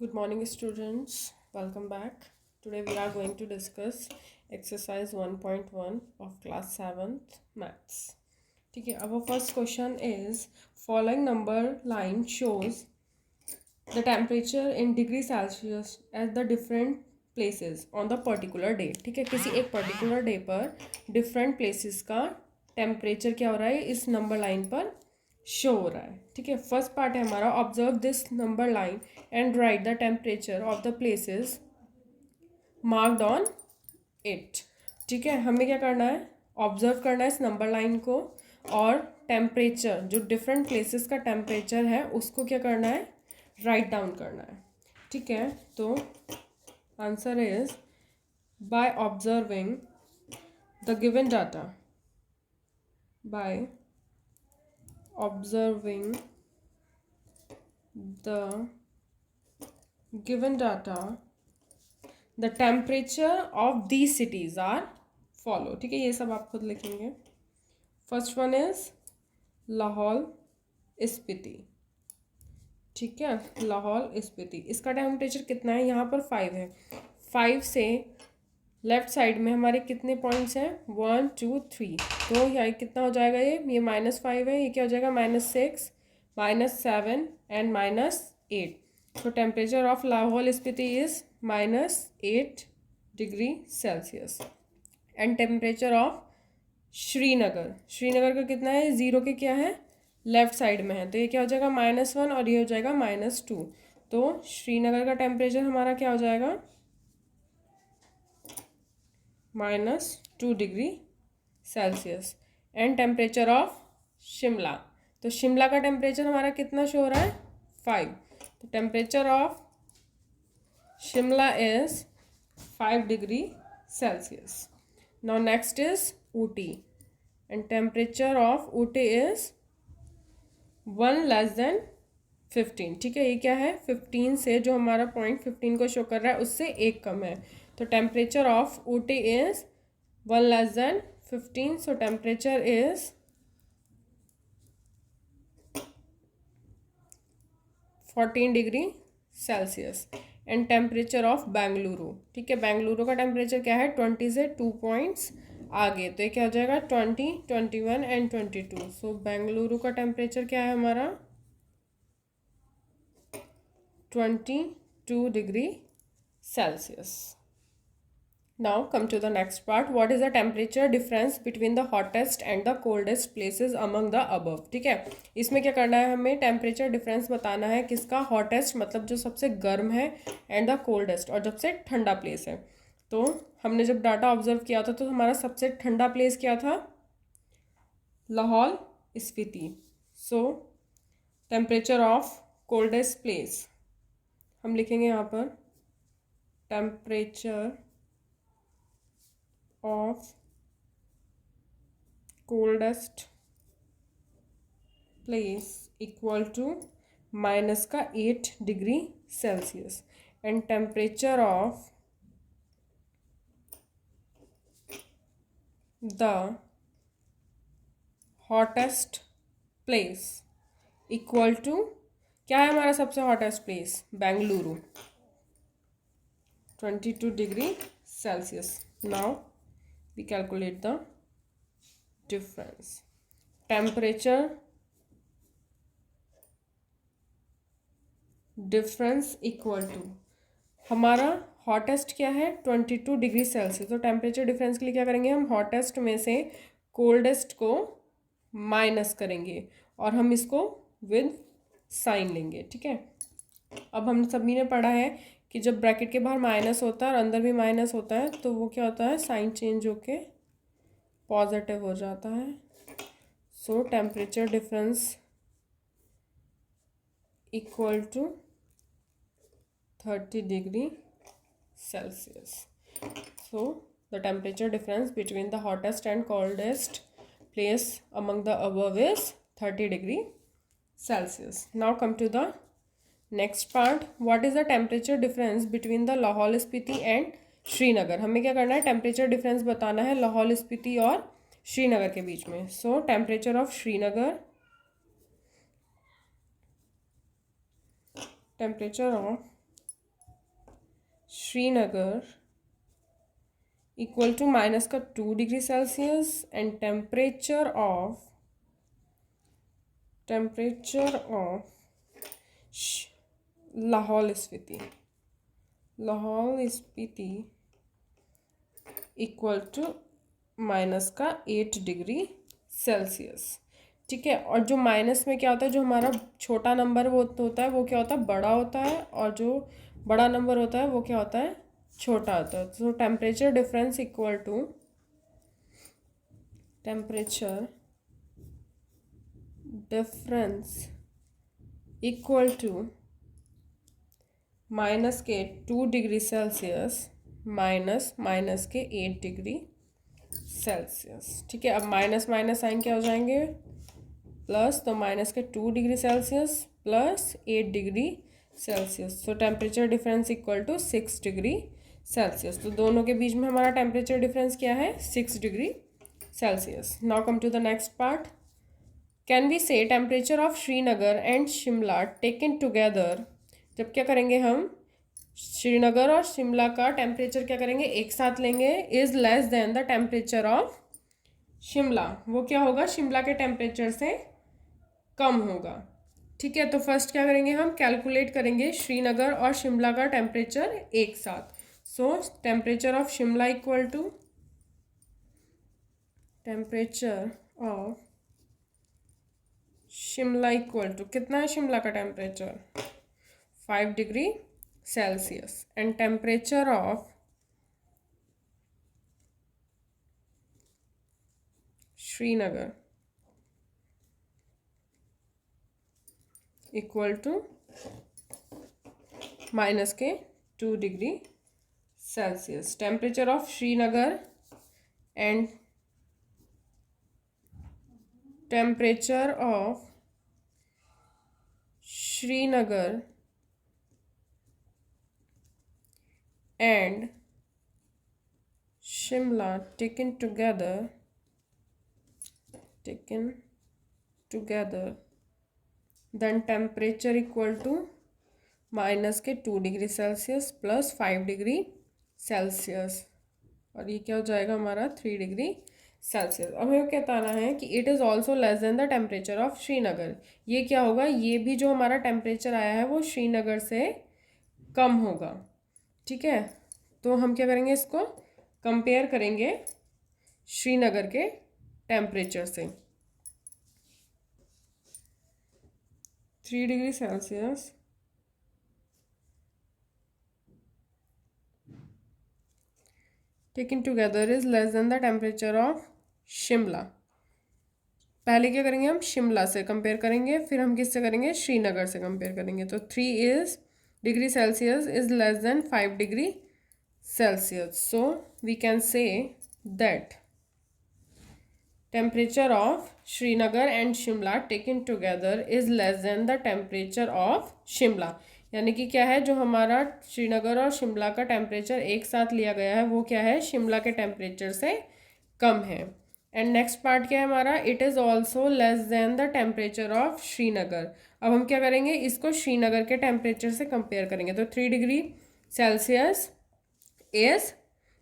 Good morning, students. Welcome back. Today we are going to discuss exercise 1.1 of class 7th maths. ठीक है, our first question is following number line shows the temperature in degree Celsius at the different places on the particular day. ठीक है, किसी एक particular day पर different places का temperature क्या हो रहा है इस number line पर शो हो रहा है. ठीक है, फर्स्ट पार्ट है हमारा observe this number line and right the temperature of the places marked on it. ठीक है, हमें क्या करना है, ऑब्जर्व करना है इस नंबर लाइन को और टेम्परेचर जो डिफरेंट प्लेसेस का टेम्परेचर है उसको क्या करना है, राइट डाउन करना है. ठीक है, तो answer is by observing the given data, by observing the given data the temperature of these cities are follow. ठीक है, ये सब आप खुद लिखेंगे. First one is Lahaul Spiti. ठीक है, लाहौल स्पीति, इसका टेम्परेचर कितना है, यहाँ पर 5 है. 5 से लेफ्ट साइड में हमारे कितने पॉइंट्स हैं, 1 2 3. तो यहाँ कितना हो जाएगा, ये -5 है, ये क्या हो जाएगा -6 -7 एंड -8. तो temperature of Lahaul Spiti is -8 degree Celsius. And temperature of Srinagar, Srinagar का कितना है, 0 के क्या है, लेफ्ट साइड में है, तो ये क्या हो जाएगा -1 और ये हो जाएगा -2. तो श्रीनगर का टेम्परेचर हमारा क्या हो जाएगा, -2 degree Celsius. And temperature of Shimla, तो शिमला का टेम्परेचर हमारा कितना शो हो रहा है, 5. तो temperature of Shimla is 5 degree Celsius. Now next is Ooty and temperature of Ooty is 1 less than 15. ठीक है, ये क्या है, 15 से जो हमारा पॉइंट 15 को शो कर रहा है उससे एक कम है. तो temperature of Ooty is 1 less than 15. So temperature is 14 degree Celsius. And temperature of Bengaluru, ठीक है, बेंगलुरु का टेम्परेचर क्या है, 20 से 2 पॉइंट्स आगे, तो ये क्या हो जाएगा 20 21 एंड 22. सो बेंगलुरु का टेम्परेचर क्या है हमारा 22 degree Celsius. Now come to the next part. What is the temperature difference between the hottest and the coldest places among the above? ठीक है, इसमें क्या करना है, हमें टेम्परेचर डिफरेंस बताना है किसका, हॉटेस्ट मतलब जो सबसे गर्म है एंड द कोल्डेस्ट और सबसे ठंडा प्लेस है. तो हमने जब डाटा ऑब्जर्व किया था तो हमारा सबसे ठंडा प्लेस क्या था, Lahaul Spiti. So temperature of coldest place हम लिखेंगे यहाँ पर, temperature of coldest place equal to minus का 8 degree Celsius. And temperature of the hottest place equal to, क्या है हमारा सबसे hottest place, Bengaluru, 22 degree Celsius. Now we calculate the difference. Temperature difference equal to, हमारा हॉटेस्ट क्या है 22 degree Celsius. तो temperature difference के लिए क्या करेंगे, हम हॉटेस्ट में से कोल्डेस्ट को माइनस करेंगे और हम इसको विद साइन लेंगे. ठीक है, अब हम सभी ने पढ़ा है कि जब ब्रैकेट के बाहर माइनस होता है और अंदर भी माइनस होता है तो वो क्या होता है, साइन चेंज होके पॉजिटिव हो जाता है. So temperature difference equal to 30 degree Celsius. So the temperature difference between the hottest and coldest place among the above is 30 degree Celsius. Now come to the next part. What is the temperature difference between the Lahaul Spiti and Srinagar. हमें क्या करना है, temperature difference बताना है लाहौल स्पीति और श्रीनगर के बीच में. So temperature of Srinagar, temperature of Srinagar equal to minus का 2 degree Celsius and temperature of Lahaul Spiti equal to minus का 8 डिग्री सेल्सियस। ठीक है, और जो माइनस में क्या होता है, जो हमारा छोटा नंबर वो होता है वो क्या होता है, बड़ा होता है, और जो बड़ा नंबर होता है वो क्या होता है, छोटा होता है। तो temperature difference equal to minus के 2 डिग्री सेल्सियस माइनस के 8 डिग्री सेल्सियस। ठीक है, अब माइनस माइनस साइन क्या हो जाएंगे, प्लस, तो माइनस के 2 degree Celsius plus 8 degree Celsius. तो temperature difference equal to 6 degree Celsius. तो दोनों के बीच में हमारा टेम्परेचर डिफरेंस क्या है, 6 degree Celsius. Now come to the next part. Can we say temperature of Srinagar and Shimla taken together, जब क्या करेंगे हम श्रीनगर और शिमला का टेम्परेचर क्या करेंगे, एक साथ लेंगे, is less than the temperature of Shimla, वो क्या होगा, शिमला के टेम्परेचर से कम होगा। ठीक है, तो फर्स्ट क्या करेंगे, हम कैलकुलेट करेंगे श्रीनगर और शिमला का टेम्परेचर एक साथ। So temperature of Shimla equal to कितना है शिमला का temperature, 5 degree Celsius, and temperature of Srinagar equal to minus के 2 degree Celsius. Temperature of Srinagar and temperature of Srinagar and Shimla taken together, then temperature equal to minus के 2 degree Celsius plus 5 degree Celsius, और ये क्या हो जाएगा हमारा 3 डिग्री सेल्सियस। अब हमें क्या बताना है कि it is also less than the temperature of Srinagar. ये क्या होगा, ये भी जो हमारा टेम्परेचर आया है वो श्रीनगर से कम होगा। ठीक है, तो हम क्या करेंगे, इसको कंपेयर करेंगे श्रीनगर के टेम्परेचर से। 3 degree Celsius taken together is less than the temperature of Shimla. पहले क्या करेंगे, हम शिमला से कंपेयर करेंगे, फिर हम किससे करेंगे, श्रीनगर से कंपेयर करेंगे। तो 3 degree Celsius is less than 5 degree Celsius. So we can say that temperature of Srinagar and Shimla taken together is less than the temperature of Shimla. यानी कि क्या है, जो हमारा श्रीनगर और शिमला का टेम्परेचर एक साथ लिया गया है वो क्या है, शिमला के टेम्परेचर से कम है। एंड नेक्स्ट पार्ट क्या है हमारा, it is also less than the temperature of Srinagar. अब हम क्या करेंगे, इसको श्रीनगर के टेम्परेचर से कंपेयर करेंगे। तो 3 degree Celsius is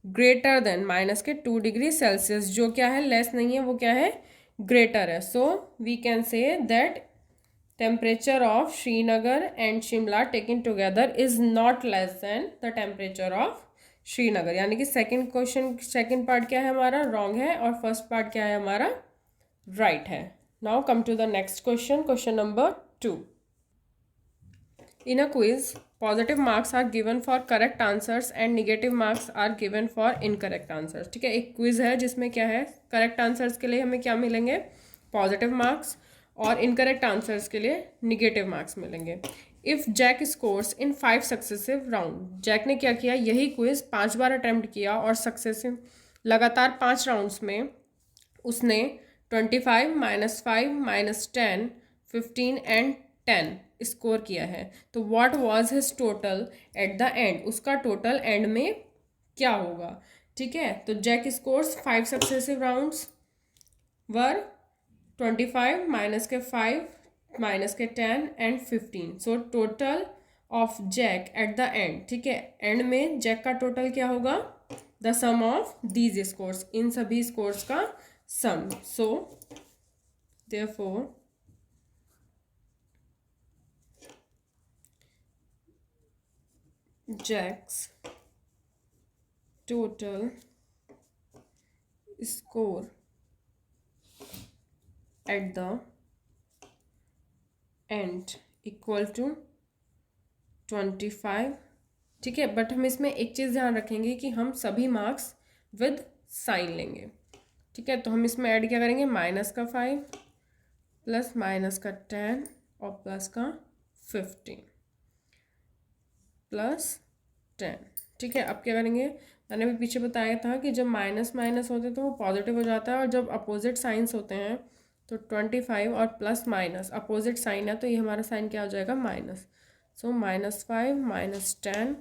greater than minus के 2 डिग्री सेल्सियस, जो क्या है लेस नहीं है, वो क्या है ग्रेटर है। So we can say that temperature of Srinagar and Shimla taken together is not less than the temperature of Srinagar. यानी कि सेकेंड पार्ट क्या है हमारा, रॉन्ग है, और फर्स्ट पार्ट क्या है हमारा, राइट है। Now come to the next question number 2। In a quiz, positive marks are given for correct answers and negative marks are given for incorrect answers. ठीक है, एक क्विज है जिसमें क्या है, करेक्ट आंसर्स के लिए हमें क्या मिलेंगे, पॉजिटिव मार्क्स, और इनकरेक्ट आंसर्स के लिए निगेटिव मार्क्स मिलेंगे। If Jack scores in 5 successive round, Jack ने क्या किया, यही क्विज 5 बार अटैम्प्ट किया और सक्सेसिव लगातार 5 राउंड्स में उसने 25, -5, -10, 15 एंड 10 स्कोर किया है। तो what was his total at the end, उसका टोटल एंड में क्या होगा। ठीक है, तो Jack scores 5 successive rounds were 25, -5, -10 and 15। So total of Jack at the end, ठीक है, एंड में जैक का टोटल क्या होगा, the sum of these scores, इन सभी स्कोर्स का sum. So therefore Jack's total score at the end equal to 25. ठीक है, बट हम इसमें एक चीज़ ध्यान रखेंगे कि हम सभी मार्क्स विद साइन लेंगे. ठीक है, तो हम इसमें ऐड क्या करेंगे, -5 प्लस -10 और प्लस का 15 प्लस 10. ठीक है, अब क्या करेंगे, मैंने भी पीछे बताया था कि जब माइनस माइनस होते हैं तो वो पॉजिटिव हो जाता है, और जब अपोजिट साइंस होते हैं तो 25 और प्लस माइनस अपोजिट साइन है, तो ये हमारा साइन क्या हो जाएगा, माइनस. सो -5 -10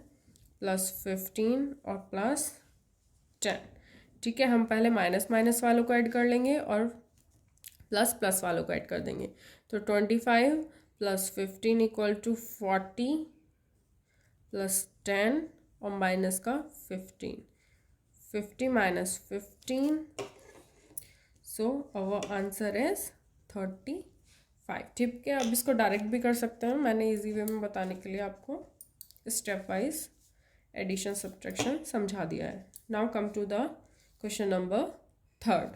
प्लस 15 और प्लस 10. ठीक है, हम पहले माइनस माइनस वालों को ऐड कर लेंगे और प्लस प्लस वालों को ऐड कर देंगे. तो 25 प्लस 15 इक्वल टू 40 प्लस 10 और माइनस का 15, 50 minus 15, so our answer is 35. ठीक है, अब इसको डायरेक्ट भी कर सकते हैं, मैंने इजी वे में बताने के लिए आपको स्टेप वाइज एडिशन सब्ट्रैक्शन समझा दिया है. Now come to the question number 3.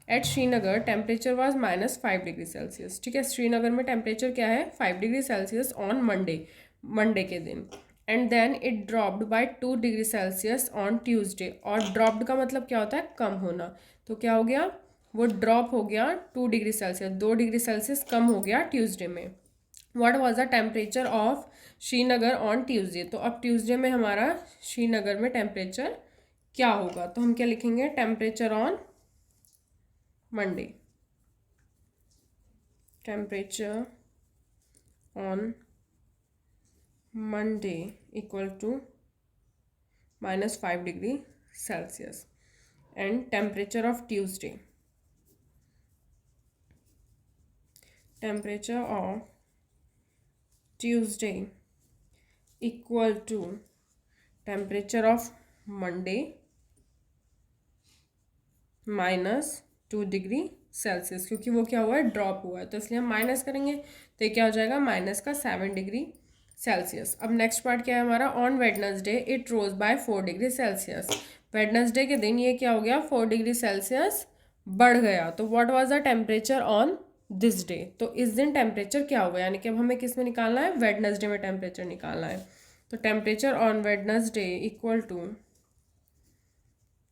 At Srinagar temperature was -5 degree Celsius. ठीक है, श्रीनगर में टेम्परेचर क्या है, 5 डिग्री सेल्सियस ऑन मंडे के दिन. And then it dropped by 2 degree Celsius on Tuesday. और ड्रॉप्ड का मतलब क्या होता है, कम होना. तो क्या हो गया, वो ड्रॉप हो गया 2 डिग्री सेल्सियस, 2 डिग्री सेल्सियस कम हो गया ट्यूसडे में. What was the temperature of Srinagar on Tuesday. तो अब ट्यूसडे में हमारा श्रीनगर में टेम्परेचर क्या होगा, तो हम क्या लिखेंगे, temperature on Monday, temperature on Monday equal to -5 degree Celsius. And temperature of Tuesday, temperature of Tuesday equal to temperature of Monday -2 degree Celsius, क्योंकि वो क्या हुआ है, ड्रॉप हुआ है, तो इसलिए हम माइनस करेंगे, तो ये क्या हो जाएगा, माइनस का 7 डिग्री सेल्सियस. अब नेक्स्ट पार्ट क्या है हमारा, on Wednesday it rose by 4 degree Celsius. Wednesday के दिन ये क्या हो गया, 4 डिग्री सेल्सियस बढ़ गया. तो what was the temperature on this day. तो इस दिन टेम्परेचर क्या होगा, यानी कि अब हमें किस में निकालना है, वेडनेसडे में टेम्परेचर निकालना है. तो temperature on Wednesday equal to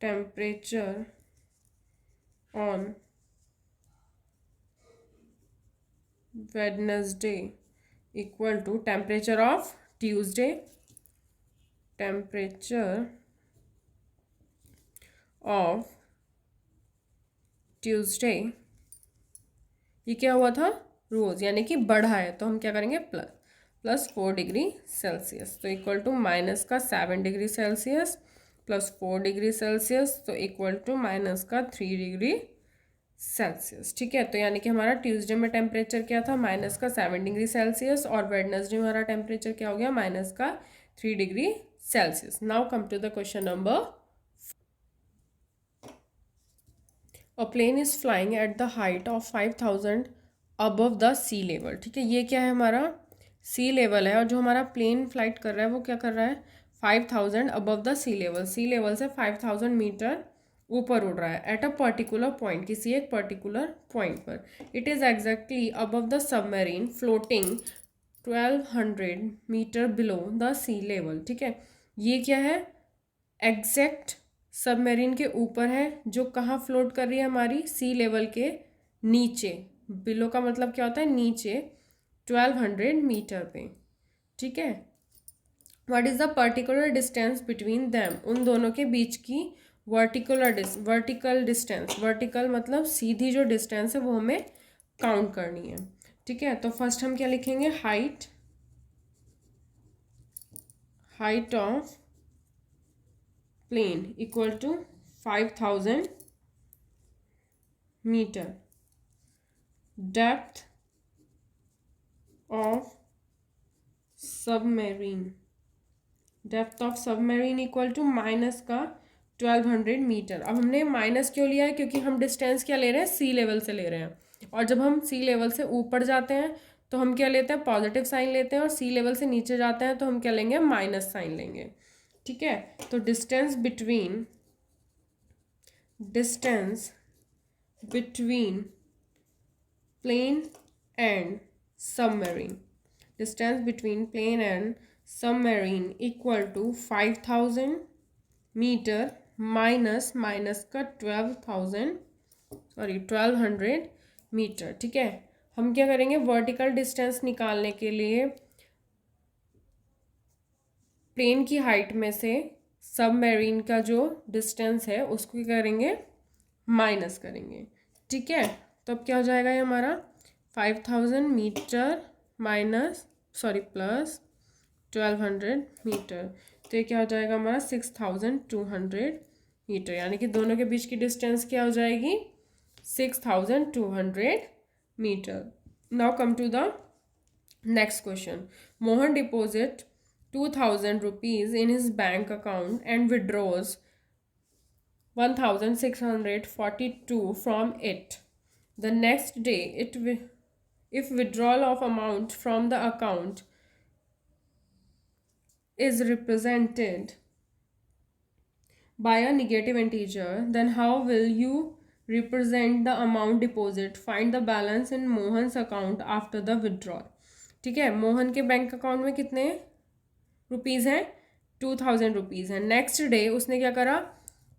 temperature on Wednesday equal to temperature of Tuesday, temperature of Tuesday. ये क्या हुआ था, रोज, यानी कि बढ़ा है, तो हम क्या करेंगे, प्लस 4 डिग्री सेल्सियस, तो इक्वल टू माइनस का 7 degree Celsius plus 4 degree Celsius, तो इक्वल टू माइनस का 3 डिग्री सेल्सियस. ठीक है, तो यानी कि हमारा ट्यूसडे में टेम्परेचर क्या था, माइनस का 7 डिग्री सेल्सियस, और वेडनेसडे में हमारा टेम्परेचर क्या हो गया, माइनस का 3 degree Celsius. Now come to the question number. A plane is flying at the height of 5000 above the sea level. ठीक है, ये क्या है, हमारा सी लेवल है, और जो हमारा प्लेन फ्लाइट कर रहा है वो क्या कर रहा है, 5000 above the sea level, sea level से 5000 मीटर ऊपर उड़ रहा है. एट अ पर्टिकुलर पॉइंट, किसी एक पर्टिकुलर पॉइंट पर. It is exactly above the submarine floating 1200 metre below the sea level. ठीक है, ये क्या है, एग्जैक्ट सबमरीन के ऊपर है, जो कहाँ फ्लोट कर रही है, हमारी सी लेवल के नीचे. बिलो का मतलब क्या होता है, नीचे, 1200 मीटर पे. ठीक है, what is the particular distance between them, उन दोनों के बीच की वर्टिकल डिस्टेंस, वर्टिकल मतलब सीधी जो डिस्टेंस है वो हमें काउंट करनी है. ठीक है, तो फर्स्ट हम क्या लिखेंगे, height of plane equal to 5000 metre, depth of submarine, depth of submarine equal to minus का 1200 मीटर। अब हमने माइनस क्यों लिया है, क्योंकि हम डिस्टेंस क्या ले रहे हैं, सी लेवल से ले रहे हैं, और जब हम सी लेवल से ऊपर जाते हैं तो हम क्या लेते हैं, पॉजिटिव साइन लेते हैं, और सी लेवल से नीचे जाते हैं तो हम क्या लेंगे, माइनस साइन लेंगे। ठीक है, तो distance between plane and submarine, distance between plane and submarine equal to 5000 metre minus का 1200 मीटर। ठीक है, हम क्या करेंगे, वर्टिकल डिस्टेंस निकालने के लिए प्लेन की हाइट में से सबमरीन का जो डिस्टेंस है उसको क्या करेंगे, माइनस करेंगे। ठीक है, तो अब क्या हो जाएगा ये हमारा 5000 मीटर प्लस 1200 मीटर, तो ये क्या हो जाएगा हमारा 6200 मीटर, यानी कि दोनों के बीच की डिस्टेंस क्या हो जाएगी, 6200 metre. Now come to the next question. Mohan deposit 2000 rupees in his bank account and withdraws 1642 from it. The next day, if withdrawal of amount from the account is represented by a negative integer, then how will you represent the amount deposit? Find the balance in Mohan's account after the withdrawal. ठीक है, मोहन के bank account में कितने rupees हैं, 2000 rupees हैं। Next day उसने क्या करा,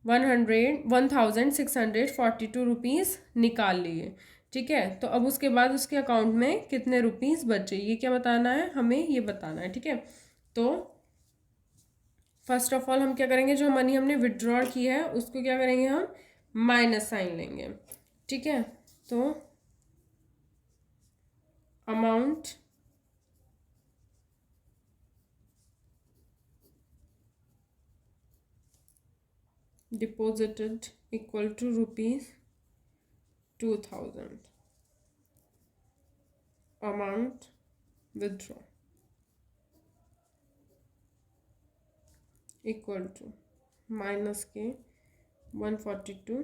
1642 रुपीज़ निकाल लिए। ठीक है, तो अब उसके बाद उसके अकाउंट में कितने रुपीज़ बचे, ये क्या बताना है, हमें ये बताना है। ठीक है, तो फर्स्ट ऑफ ऑल हम क्या करेंगे, जो मनी हमने विड्रॉ की है उसको क्या करेंगे, हम माइनस साइन लेंगे। ठीक है, तो amount deposited equal to rupees 2000, amount withdraw equal to minus के 142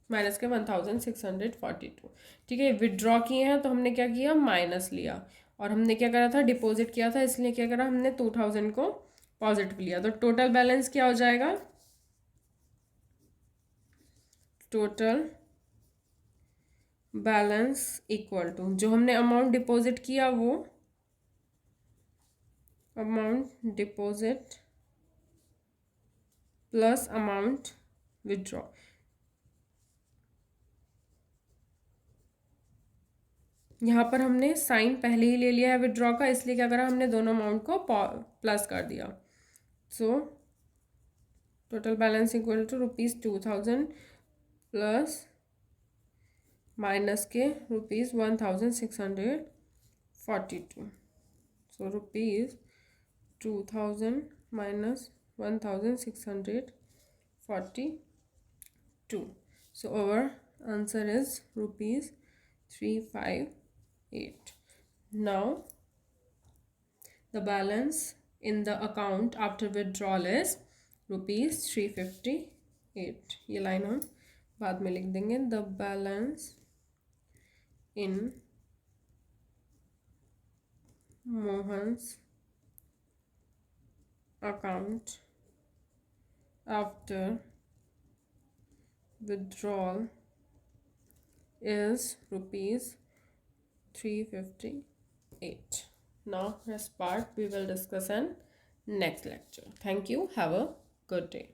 माइनस के 1642। ठीक है, विड्रॉ किए हैं तो हमने क्या किया, माइनस लिया, और हमने क्या करा था, डिपॉजिट किया था, इसलिए क्या करा हमने 2000 को पॉजिटिव लिया। तो टोटल बैलेंस क्या हो जाएगा, टोटल बैलेंस इक्वल टू जो हमने अमाउंट डिपॉजिट किया वो amount deposit plus amount withdraw. यहाँ पर हमने साइन पहले ही ले लिया है विड्रॉ का, इसलिए क्या करा हमने दोनों अमाउंट को प्लस कर दिया। So total balance equal to ₹2000 plus minus के ₹1642। So ₹2000 minus 1642. So our answer is ₹358. Now the balance in the account after withdrawal is ₹358. ये लाइन हम बाद में लिख देंगे। The balance in Mohan's account after withdrawal is ₹358. Now rest part we will discuss in next lecture. Thank you. Have a good day.